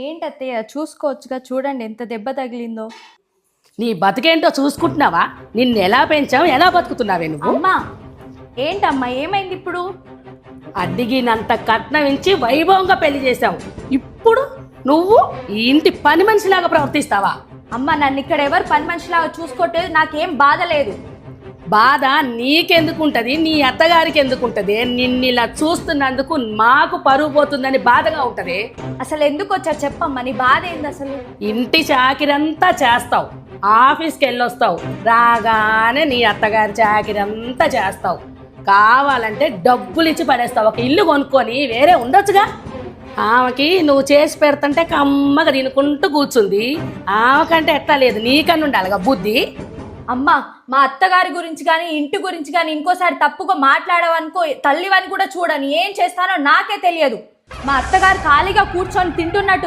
ఏంటత్తయ్య చూసుకోవచ్చుగా, చూడండి ఎంత దెబ్బ తగిలిందో. నీ బతికేంటో చూసుకుంటున్నావా? నిన్ను ఎలా పెంచావు, ఎలా బతుకుతున్నావే నువ్వు? అమ్మా, ఏంటమ్మా ఏమైంది ఇప్పుడు? అడిగినంత కట్నం ఇచ్చి వైభవంగా పెళ్లి చేశావు. ఇప్పుడు నువ్వు ఈ ఇంటి పని మనిషిలాగా ప్రవర్తిస్తావా? అమ్మ, నన్ను ఇక్కడ ఎవరు పని మనిషిలాగా చూసుకోవట్లేదు, నాకేం బాధ లేదు. బాధ నీకెందుకుంటది, నీ అత్తగారికి ఎందుకుంటది? నిన్ను ఇలా చూస్తున్నందుకు మాకు పరువు పోతుందని బాధగా ఉంటది. అసలు ఎందుకు వచ్చా చెప్పమ్మా, నీ బాధ ఏంది అసలు? ఇంటి చాకిరంతా చేస్తావు, ఆఫీస్కి వెళ్ళొస్తావు, రాగానే నీ అత్తగారి చాకిరంతా చేస్తావు. కావాలంటే డబ్బులు ఇచ్చి పడేస్తావు. ఒక ఇల్లు కొనుక్కొని వేరే ఉండొచ్చుగా. ఆమెకి నువ్వు చేసి పెడుతుంటే కమ్మగా తినుకుంటూ కూర్చుంది. ఆమెకంటే ఎట్లా లేదు, నీకన్నా ఉండాలిగా బుద్ధి. అమ్మా, మా అత్తగారి గురించి కానీ ఇంటి గురించి కానీ ఇంకోసారి తప్పుగా మాట్లాడవనుకో, తల్లివని కూడా చూడని ఏం చేస్తానో నాకే తెలియదు. మా అత్తగారు ఖాళీగా కూర్చొని తింటున్నట్టు